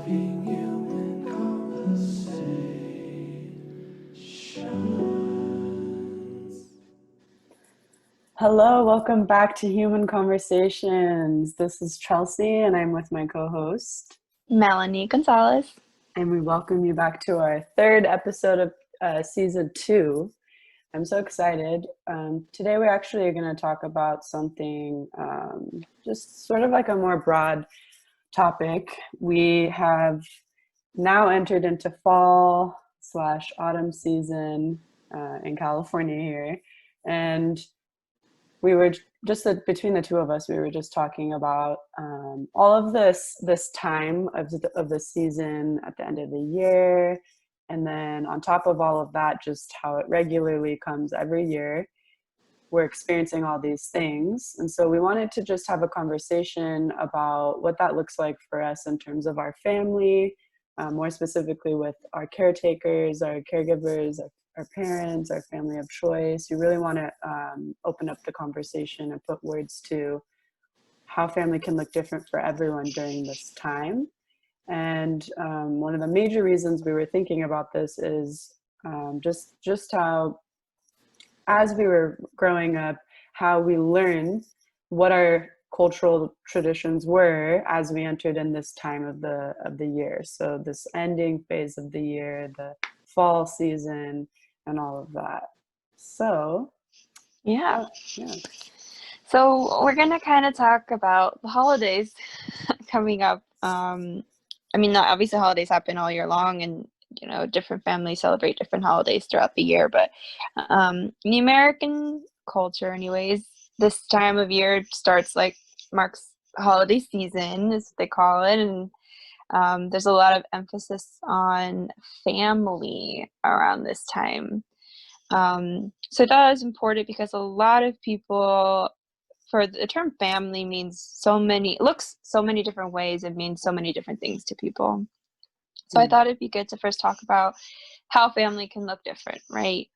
having human conversations. Hello, welcome back to Human Conversations. This is Chelsea, and I'm with my co-host, Melanie Gonzalez. and we welcome you back to our third episode of season 2. I'm so excited. Today we're actually going to talk about something just sort of like a more broad topic. We have now entered into fall/autumn season in California here, and we were just between the two of us, we were just talking about all of this time of the season at the end of the year, and then on top of all of that, just how it regularly comes every year. We're experiencing all these things, and so we wanted to just have a conversation about what that looks like for us in terms of our family, more specifically with our caretakers, our caregivers, our parents, our family of choice. We really want to open up the conversation and put words to how family can look different for everyone during this time. And one of the major reasons we were thinking about this is just how, as we were growing up, how we learned what our cultural traditions were as we entered in this time of the year. So this ending phase of the year, the fall season, and all of that. So Yeah. So we're going to kind of talk about the holidays coming up. Obviously holidays happen all year long, and different families celebrate different holidays throughout the year, but in the American culture anyways, this time of year marks holiday season, as they call it, and there's a lot of emphasis on family around this time. So that is important because a lot of people, for the term family looks so many different ways and means so many different things to people. So I thought it'd be good to first talk about how family can look different, right?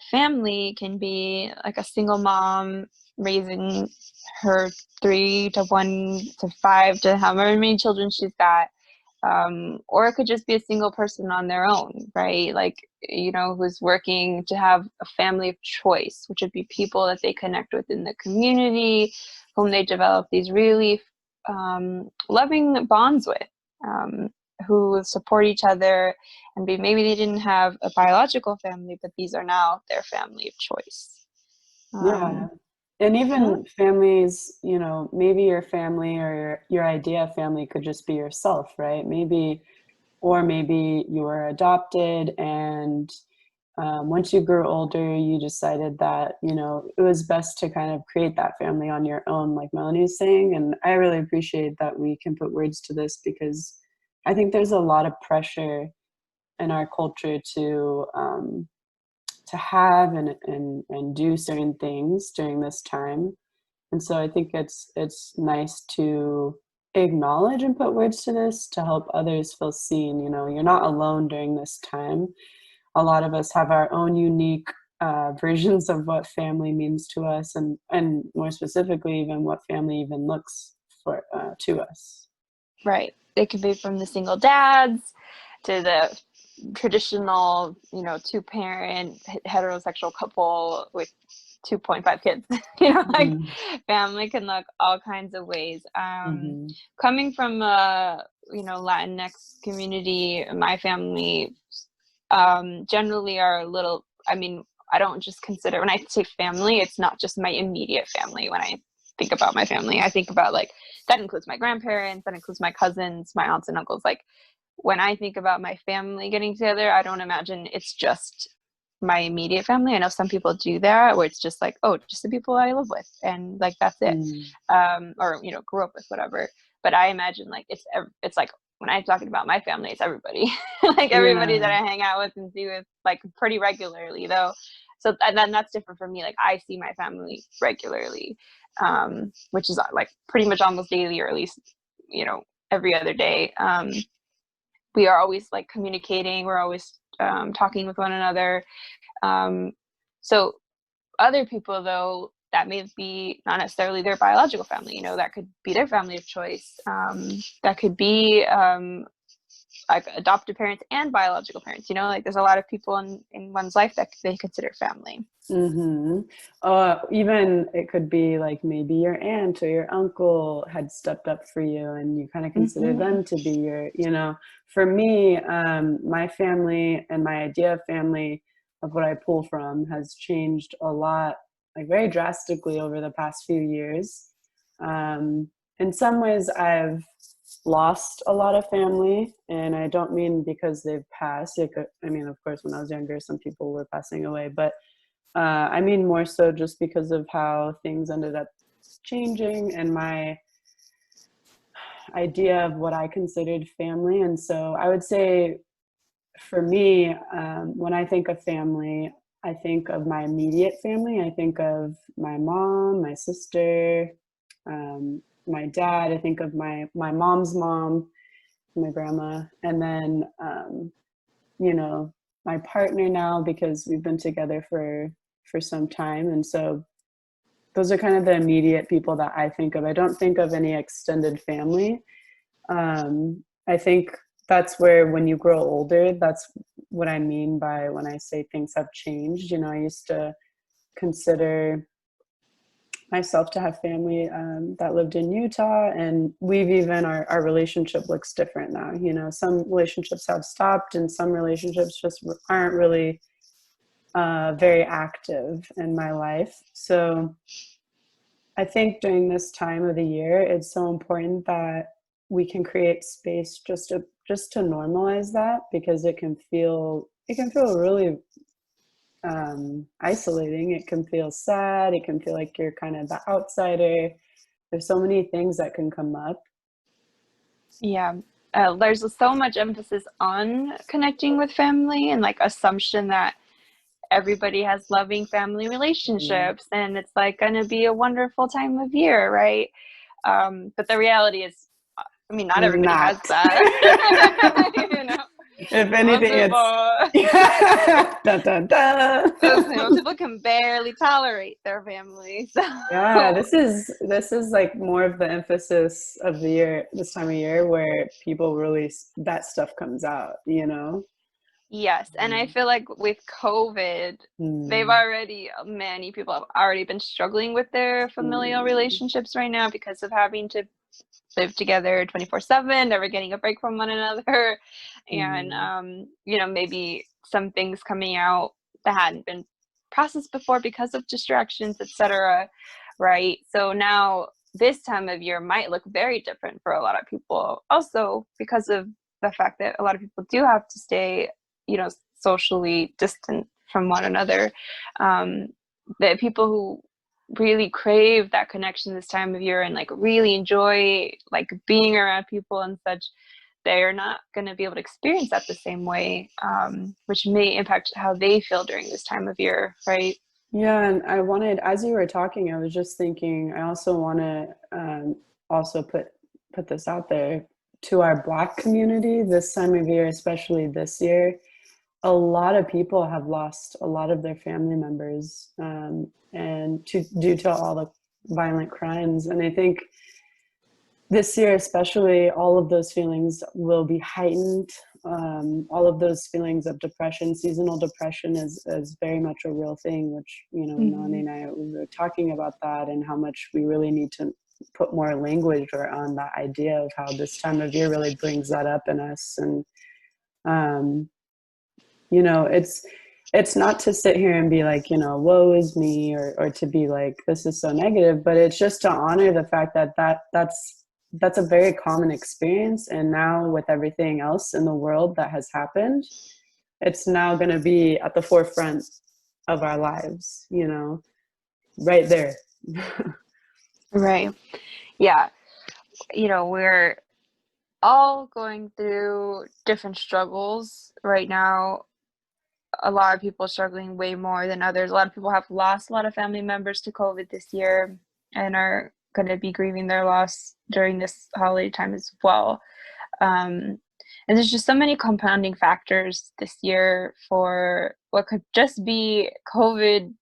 Family can be like a single mom raising her 3 to 1 to 5 to however many children she's got. Or it could just be a single person on their own, right? Like, who's working to have a family of choice, which would be people that they connect with in the community, whom they develop these really loving bonds with, who support each other, and maybe they didn't have a biological family, but these are now their family of choice. And even families, maybe your family or your idea of family could just be yourself, right? Maybe you were adopted, and once you grew older, you decided that, it was best to kind of create that family on your own, like Melanie is saying. And I really appreciate that we can put words to this, because I think there's a lot of pressure in our culture to have and do certain things during this time. And so I think it's nice to acknowledge and put words to this to help others feel seen. You're not alone during this time. A lot of us have our own unique versions of what family means to us, and more specifically, even what family even looks for to us. Right. It could be from the single dads to the traditional, 2-parent heterosexual couple with 2.5 kids. Family can look all kinds of ways. Coming from a Latinx community, my family generally are a little, I don't just consider, when I say family, it's not just my immediate family. When I think about my family, I think about that includes my grandparents, that includes my cousins, my aunts and uncles. When I think about my family getting together, I don't imagine it's just my immediate family. I know some people do that, where it's just just the people I live with, and that's it. Or grew up with, whatever. But I imagine it's like, when I'm talking about my family, it's everybody. Everybody that I hang out with and see with pretty regularly, though. So and then that's different for me. I see my family regularly, which is pretty much almost daily, or at least every other day. We are always communicating. We're always talking with one another. So other people, though, that may be not necessarily their biological family, that could be their family of choice. That could be like adopted parents and biological parents, you know, like there's a lot of people in one's life that they consider family. Mm-hmm. Even it could be like maybe your aunt or your uncle had stepped up for you and you kind of consider them to be your, you know, for me, my family and my idea of family, of what I pull from, has changed a lot, like very drastically over the past few years. In some ways, I've lost a lot of family, and I don't mean because they've passed. I mean, of course, when I was younger, some people were passing away, but I mean more so just because of how things ended up changing and my idea of what I considered family. And so I would say for me, when I think of family, I think of my immediate family. I think of my mom, my sister, my dad. I think of my mom's mom, my grandma, and then you know, my partner now, because we've been together for some time. And so those are kind of the immediate people that I think of. I don't think of any extended family. I think that's where, when you grow older, that's what I mean by when I say things have changed. You know, I used to consider myself to have family that lived in Utah, and we've even, our relationship looks different now. You know, some relationships have stopped and some relationships just aren't really very active in my life. So I think during this time of the year, it's so important that we can create space just to normalize that, because it can feel really isolating. It can feel sad. It can feel like you're kind of the outsider. There's so many things that can come up. Yeah. There's so much emphasis on connecting with family and like assumption that everybody has loving family relationships and it's like going to be a wonderful time of year, right? But the reality is, I mean, not everybody has that. You know, If anything, it's dun, dun, dun. most people can barely tolerate their families. So. Yeah, this is like more of the emphasis of the year, this time of year, where people really, that stuff comes out, you know? Yes, and I feel like with COVID, many people have already been struggling with their familial relationships right now because of having to live together 24/7, never getting a break from one another, and you know, maybe some things coming out that hadn't been processed before because of distractions, etc. Right? So now this time of year might look very different for a lot of people, also because of the fact that a lot of people do have to stay, you know, socially distant from one another. That people who really crave that connection this time of year and like really enjoy like being around people and such, they are not going to be able to experience that the same way, which may impact how they feel during this time of year, right? Yeah, and I wanted, as you were talking, I was just thinking, I also want to also put this out there to our Black community this time of year, especially this year. A lot of people have lost a lot of their family members, and due to all the violent crimes. And I think this year especially, all of those feelings will be heightened. All of those feelings of depression, seasonal depression is very much a real thing, which, you know, Melanie and I, we were talking about that, and how much we really need to put more language on that idea of how this time of year really brings that up in us. And you know, it's not to sit here and be like, you know, woe is me, or to be like, this is so negative, but it's just to honor the fact that that's a very common experience. And now with everything else in the world that has happened, it's now going to be at the forefront of our lives, you know, right there. Right. Yeah. You know, we're all going through different struggles right now. A lot of people are struggling way more than others. A lot of people have lost a lot of family members to COVID this year and are going to be grieving their loss during this holiday time as well. And there's just so many compounding factors this year for what could just be COVID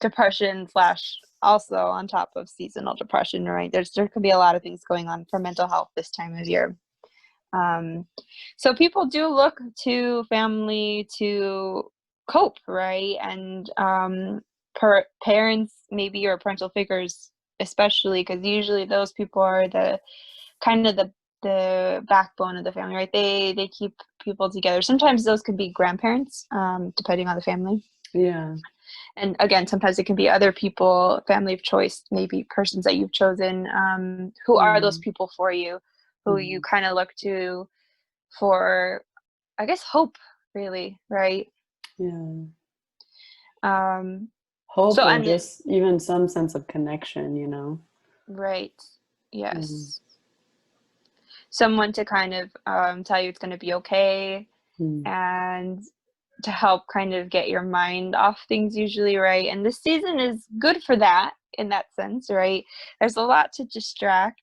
depression / also on top of seasonal depression, right? There could be a lot of things going on for mental health this time of year. So people do look to family to cope, right? And parents, maybe, or parental figures, especially, because usually those people are the kind of the backbone of the family, right? They keep people together. Sometimes those could be grandparents, depending on the family. Yeah. And again, sometimes it can be other people, family of choice, maybe persons that you've chosen, who are those people for you, who you kind of look to for, I guess, hope, really, right? Yeah. So, Hope, or and just even some sense of connection, you know? right, yes. Someone to kind of tell you it's going to be okay, and to help kind of get your mind off things, usually, right? And this season is good for that, in that sense, right? There's a lot to distract.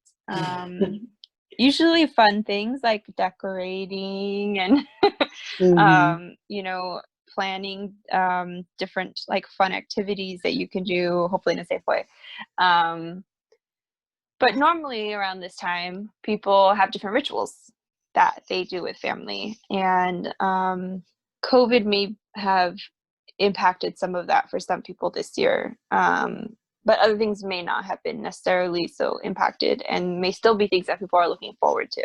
Usually fun things like decorating and you know, planning different like fun activities that you can do, hopefully in a safe way. But normally around this time, people have different rituals that they do with family, and COVID may have impacted some of that for some people this year. But other things may not have been necessarily so impacted, and may still be things that people are looking forward to.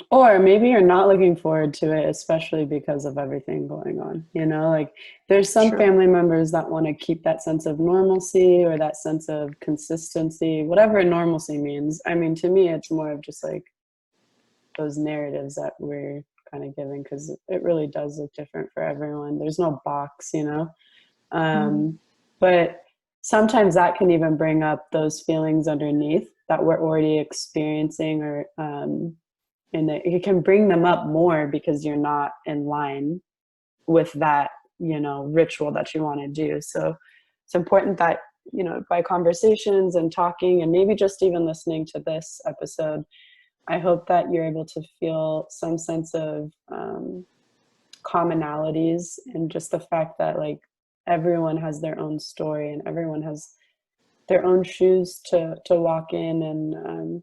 Or maybe you're not looking forward to it, especially because of everything going on. You know, like there's some True. family members that want to keep that sense of normalcy or that sense of consistency, whatever normalcy means. I mean, to me, it's more of just like those narratives that we're kind of giving, because it really does look different for everyone. There's no box, you know. But sometimes that can even bring up those feelings underneath that we're already experiencing, or and it can bring them up more because you're not in line with that, you know, ritual that you want to do. So it's important that, you know, by conversations and talking, and maybe just even listening to this episode, I hope that you're able to feel some sense of commonalities, and just the fact that like everyone has their own story and everyone has their own shoes to walk in. And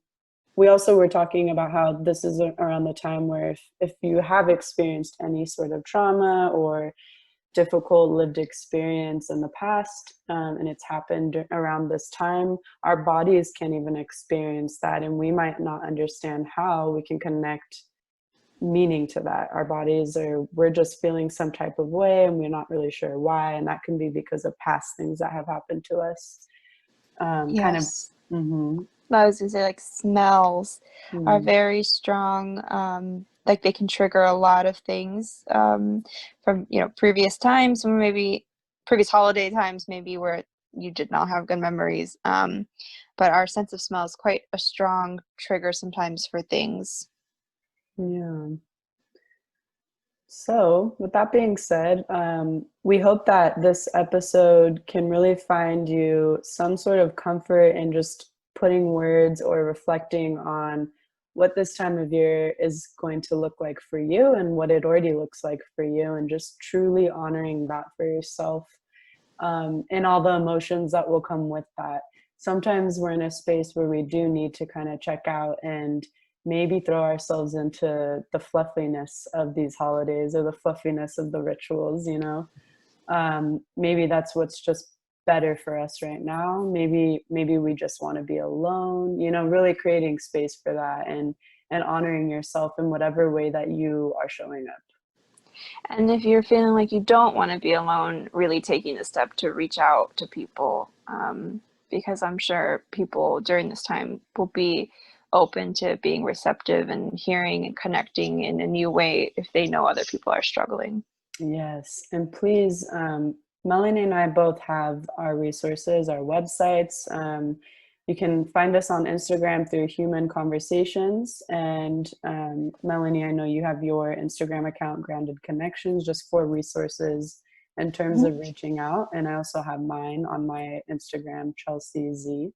we also were talking about how this is around the time where if you have experienced any sort of trauma or difficult lived experience in the past, and it's happened around this time, our bodies can even experience that, and we might not understand how we can connect meaning to that. Our bodies we're just feeling some type of way and we're not really sure why, and that can be because of past things that have happened to us. Yes. I was gonna say, like, smells are very strong. Like, they can trigger a lot of things from, you know, previous times, or maybe previous holiday times, maybe where you did not have good memories. But our sense of smell is quite a strong trigger sometimes for things. Yeah. So, with that being said, we hope that this episode can really find you some sort of comfort in just putting words or reflecting on what this time of year is going to look like for you and what it already looks like for you, and just truly honoring that for yourself, and all the emotions that will come with that. Sometimes we're in a space where we do need to kind of check out and maybe throw ourselves into the fluffiness of these holidays or the fluffiness of the rituals, you know. Maybe that's what's just better for us right now. Maybe we just want to be alone, you know, really creating space for that, and honoring yourself in whatever way that you are showing up. And if you're feeling like you don't want to be alone, really taking the step to reach out to people, because I'm sure people during this time will be open to being receptive and hearing and connecting in a new way if they know other people are struggling. Yes, and please, Melanie and I both have our resources, our websites. You can find us on Instagram through Human Conversations, and Melanie, I know you have your Instagram account, Grounded Connections, just for resources in terms of reaching out. And I also have mine on my Instagram, Chelze Z.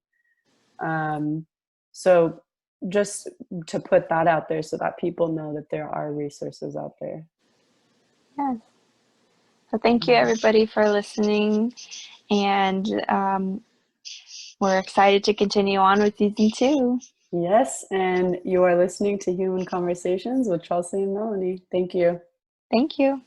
So just to put that out there so that people know that there are resources out there. Yes. So thank you, everybody, for listening, and we're excited to continue on with season 2. Yes, and you are listening to Human Conversations with Chelze and Melanie. Thank you. Thank you.